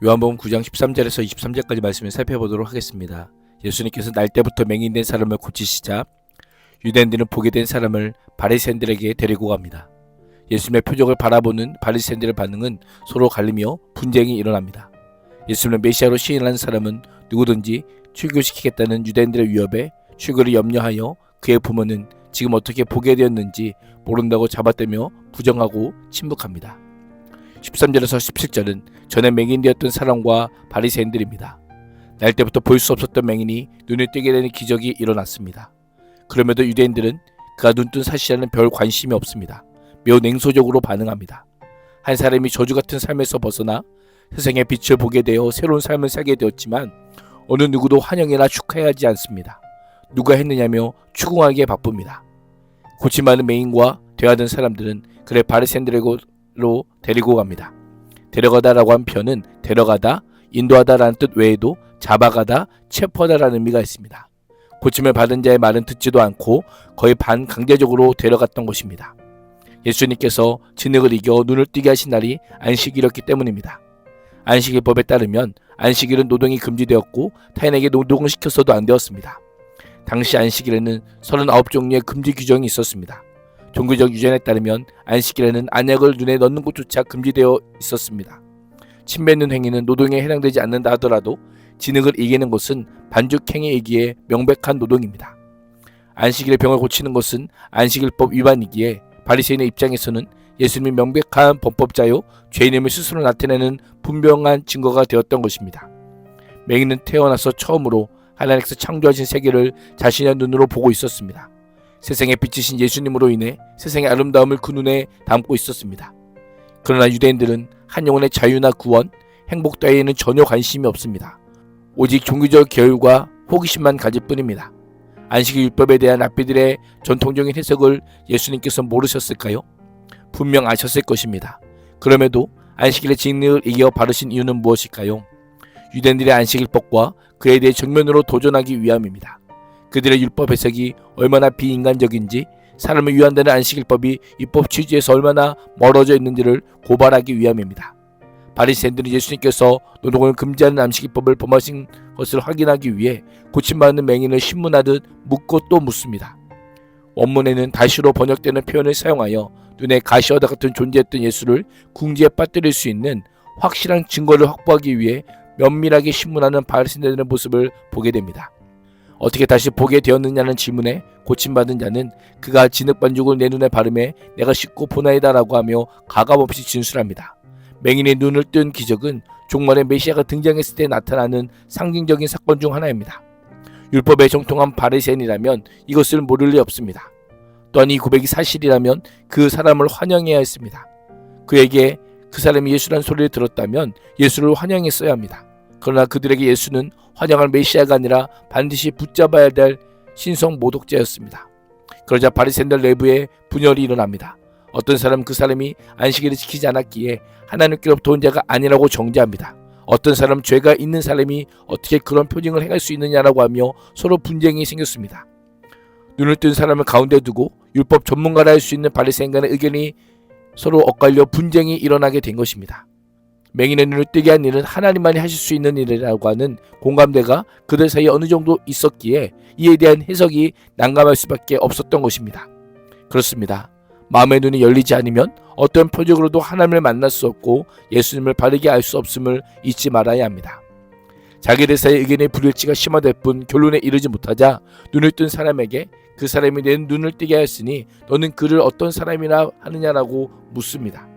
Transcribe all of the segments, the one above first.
요한복음 9장 13절에서 23절까지 말씀을 살펴보도록 하겠습니다. 예수님께서 날 때부터 맹인된 사람을 고치시자 유대인들은 보게 된 사람을 바리새인들에게 데리고 갑니다. 예수님의 표적을 바라보는 바리새인들의 반응은 서로 갈리며 분쟁이 일어납니다. 예수님을 메시아로 시인하는 사람은 누구든지 출교시키겠다는 유대인들의 위협에 출교를 염려하여 그의 부모는 지금 어떻게 보게 되었는지 모른다고 잡아떼며 부정하고 침묵합니다. 13절에서 17절은 전에 맹인되었던 사람과 바리새인들입니다. 날 때부터 볼 수 없었던 맹인이 눈을 뜨게 되는 기적이 일어났습니다. 그럼에도 유대인들은 그가 눈뜬 사실에는 별 관심이 없습니다. 매우 냉소적으로 반응합니다. 한 사람이 저주 같은 삶에서 벗어나 세상의 빛을 보게 되어 새로운 삶을 살게 되었지만 어느 누구도 환영이나 축하하지 않습니다. 누가 했느냐며 추궁하기에 바쁩니다. 고침받은 맹인과 대화하던 사람들은 그를 바리새인들로 데리고 갑니다. 데려가다라고 한 표현은 데려가다, 인도하다라는 뜻 외에도 잡아가다, 체포하다라는 의미가 있습니다. 고침을 받은 자의 말은 듣지도 않고 거의 반강제적으로 데려갔던 것입니다. 예수님께서 진흙을 이겨 눈을 뜨게 하신 날이 안식일이었기 때문입니다. 안식일법에 따르면 안식일은 노동이 금지되었고 타인에게 노동을 시켜서도 안 되었습니다. 당시 안식일에는 39종류의 금지 규정이 있었습니다. 종교적 유전에 따르면 안식일에는 안약을 눈에 넣는 것조차 금지되어 있었습니다. 침 뱉는 행위는 노동에 해당되지 않는다 하더라도 진흙을 이기는 것은 반죽행위이기에 명백한 노동입니다. 안식일에 병을 고치는 것은 안식일법 위반이기에 바리새인의 입장에서는 예수님이 명백한 범법자요 죄인임을 스스로 나타내는 분명한 증거가 되었던 것입니다. 맹인은 태어나서 처음으로 하나님께서 창조하신 세계를 자신의 눈으로 보고 있었습니다. 세상에 비치신 예수님으로 인해 세상의 아름다움을 그 눈에 담고 있었습니다. 그러나 유대인들은 한 영혼의 자유나 구원, 행복 따위에는 전혀 관심이 없습니다. 오직 종교적 계율과 호기심만 가질 뿐입니다. 안식일 율법에 대한 랍비들의 전통적인 해석을 예수님께서 모르셨을까요? 분명 아셨을 것입니다. 그럼에도 안식일의 진리를 이겨 바르신 이유는 무엇일까요? 유대인들의 안식일법과 그에 대해 정면으로 도전하기 위함입니다. 그들의 율법 해석이 얼마나 비인간적인지, 사람을 위한다는 안식일법이 율법 취지에서 얼마나 멀어져 있는지를 고발하기 위함입니다. 바리새인들은 예수님께서 노동을 금지하는 안식일법을 범하신 것을 확인하기 위해 고침받는 맹인을 신문하듯 묻고 또 묻습니다. 원문에는 다시로 번역되는 표현을 사용하여 눈에 가시와다 같은 존재했던 예수를 궁지에 빠뜨릴 수 있는 확실한 증거를 확보하기 위해 면밀하게 신문하는 바리새인들의 모습을 보게 됩니다. 어떻게 다시 보게 되었느냐는 질문에 고침받은 자는 그가 진흙 반죽을 내 눈에 바르매 내가 씻고 보나이다 라고 하며 가감없이 진술합니다. 맹인의 눈을 뜬 기적은 종말의 메시아가 등장했을 때 나타나는 상징적인 사건 중 하나입니다. 율법에 정통한 바리새인이라면 이것을 모를 리 없습니다. 또한 이 고백이 사실이라면 그 사람을 환영해야 했습니다. 그에게 그 사람이 예수라는 소리를 들었다면 예수를 환영했어야 합니다. 그러나 그들에게 예수는 환영할 메시아가 아니라 반드시 붙잡아야 될 신성 모독자였습니다. 그러자 바리새인들 내부에 분열이 일어납니다. 어떤 사람은 그 사람이 안식일을 지키지 않았기에 하나님께로부터 온 자가 아니라고 정죄합니다. 어떤 사람은 죄가 있는 사람이 어떻게 그런 표징을 행할 수 있느냐라고 하며 서로 분쟁이 생겼습니다. 눈을 뜬 사람을 가운데 두고 율법 전문가라 할 수 있는 바리새인간의 의견이 서로 엇갈려 분쟁이 일어나게 된 것입니다. 맹인의 눈을 뜨게 한 일은 하나님만이 하실 수 있는 일이라고 하는 공감대가 그들 사이에 어느 정도 있었기에 이에 대한 해석이 난감할 수밖에 없었던 것입니다. 그렇습니다. 마음의 눈이 열리지 않으면 어떤 표적으로도 하나님을 만날 수 없고 예수님을 바르게 알 수 없음을 잊지 말아야 합니다. 자기들 사이 의견의 불일치가 심화될 뿐 결론에 이르지 못하자 눈을 뜬 사람에게 그 사람이 내 눈을 뜨게 하였으니 너는 그를 어떤 사람이라 하느냐라고 묻습니다.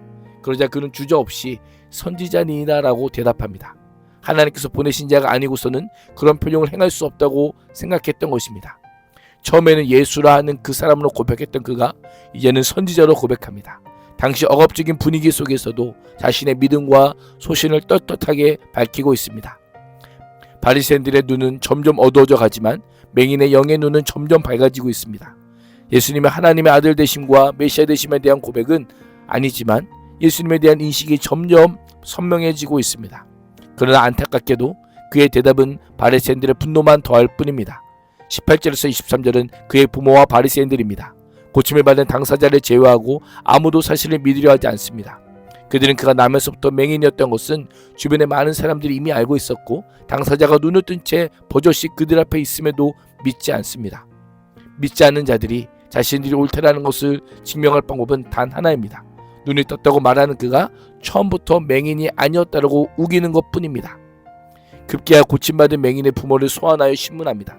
그러자 그는 주저없이 선지자니이다 라고 대답합니다. 하나님께서 보내신 자가 아니고서는 그런 표정을 행할 수 없다고 생각했던 것입니다. 처음에는 예수라 하는 그 사람으로 고백했던 그가 이제는 선지자로 고백합니다. 당시 억압적인 분위기 속에서도 자신의 믿음과 소신을 떳떳하게 밝히고 있습니다. 바리새인들의 눈은 점점 어두워져 가지만 맹인의 영의 눈은 점점 밝아지고 있습니다. 예수님의 하나님의 아들 되심과 메시아 되심에 대한 고백은 아니지만 예수님에 대한 인식이 점점 선명해지고 있습니다. 그러나 안타깝게도 그의 대답은 바리새인들의 분노만 더할 뿐입니다. 18절에서 23절은 그의 부모와 바리새인들입니다. 고침을 받은 당사자를 제외하고 아무도 사실을 믿으려 하지 않습니다. 그들은 그가 나면서부터 맹인이었던 것은 주변의 많은 사람들이 이미 알고 있었고 당사자가 눈을 뜬 채 버젓이 그들 앞에 있음에도 믿지 않습니다. 믿지 않는 자들이 자신들이 옳다라는 것을 증명할 방법은 단 하나입니다. 눈이 떴다고 말하는 그가 처음부터 맹인이 아니었다고 우기는 것뿐입니다. 급기야 고침받은 맹인의 부모를 소환하여 신문합니다.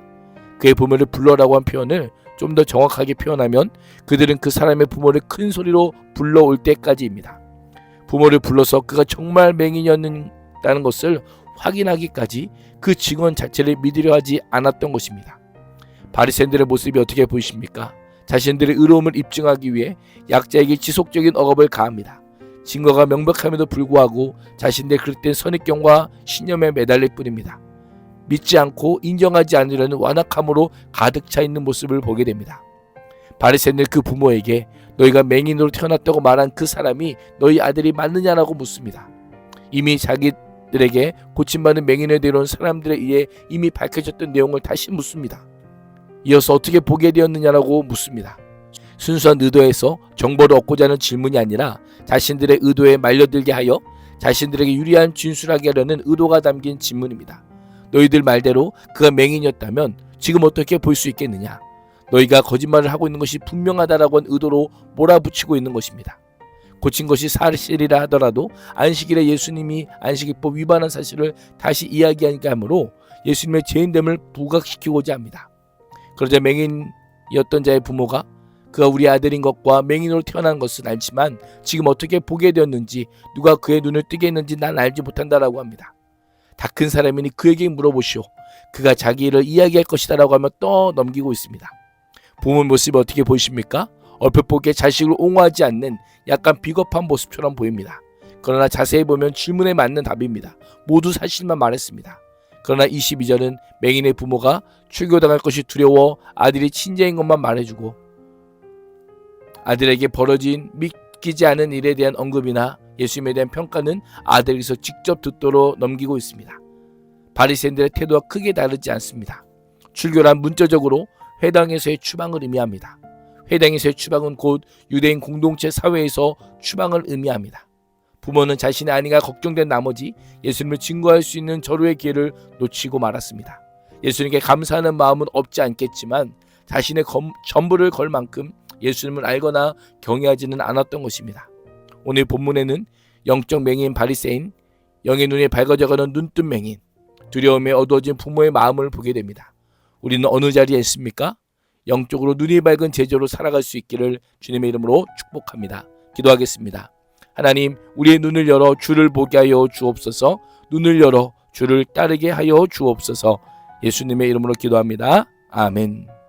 그의 부모를 불러라고 한 표현을 좀 더 정확하게 표현하면 그들은 그 사람의 부모를 큰 소리로 불러올 때까지입니다. 부모를 불러서 그가 정말 맹인이었다는 것을 확인하기까지 그 증언 자체를 믿으려 하지 않았던 것입니다. 바리새인들의 모습이 어떻게 보이십니까? 자신들의 의로움을 입증하기 위해 약자에게 지속적인 억압을 가합니다. 증거가 명백함에도 불구하고 자신들의 그릇된 선입견과 신념에 매달릴 뿐입니다. 믿지 않고 인정하지 않으려는 완악함으로 가득 차 있는 모습을 보게 됩니다. 바리새인들 그 부모에게 너희가 맹인으로 태어났다고 말한 그 사람이 너희 아들이 맞느냐라고 묻습니다. 이미 자기들에게 고침받은 맹인에 데려온 사람들에 의해 이미 밝혀졌던 내용을 다시 묻습니다. 이어서 어떻게 보게 되었느냐라고 묻습니다. 순수한 의도에서 정보를 얻고자 하는 질문이 아니라 자신들의 의도에 말려들게 하여 자신들에게 유리한 진술하게 하려는 의도가 담긴 질문입니다. 너희들 말대로 그가 맹인이었다면 지금 어떻게 볼 수 있겠느냐? 너희가 거짓말을 하고 있는 것이 분명하다라고 한 의도로 몰아붙이고 있는 것입니다. 고친 것이 사실이라 하더라도 안식일에 예수님이 안식일법 위반한 사실을 다시 이야기하니까 하므로 예수님의 죄인됨을 부각시키고자 합니다. 그러자 맹인이었던 자의 부모가 그가 우리 아들인 것과 맹인으로 태어난 것은 알지만 지금 어떻게 보게 되었는지 누가 그의 눈을 뜨게 했는지 난 알지 못한다라고 합니다. 다 큰 사람이니 그에게 물어보시오. 그가 자기 일을 이야기할 것이다 라고 하며 떠넘기고 있습니다. 부모 모습이 어떻게 보이십니까? 얼핏 보기에 자식을 옹호하지 않는 약간 비겁한 모습처럼 보입니다. 그러나 자세히 보면 질문에 맞는 답입니다. 모두 사실만 말했습니다. 그러나 22절은 맹인의 부모가 출교당할 것이 두려워 아들이 친자인 것만 말해주고 아들에게 벌어진 믿기지 않은 일에 대한 언급이나 예수님에 대한 평가는 아들에게서 직접 듣도록 넘기고 있습니다. 바리새인들의 태도와 크게 다르지 않습니다. 출교란 문자적으로 회당에서의 추방을 의미합니다. 회당에서의 추방은 곧 유대인 공동체 사회에서 추방을 의미합니다. 부모는 자신의 아내가 걱정된 나머지 예수님을 증거할 수 있는 절호의 기회를 놓치고 말았습니다. 예수님께 감사하는 마음은 없지 않겠지만 자신의 전부를 걸 만큼 예수님을 알거나 경외하지는 않았던 것입니다. 오늘 본문에는 영적 맹인 바리새인, 영의 눈이 밝아져가는 눈뜬 맹인, 두려움에 어두워진 부모의 마음을 보게 됩니다. 우리는 어느 자리에 있습니까? 영적으로 눈이 밝은 제자로 살아갈 수 있기를 주님의 이름으로 축복합니다. 기도하겠습니다. 하나님, 우리의 눈을 열어 주를 보게 하여 주옵소서. 눈을 열어 주를 따르게 하여 주옵소서. 예수님의 이름으로 기도합니다. 아멘.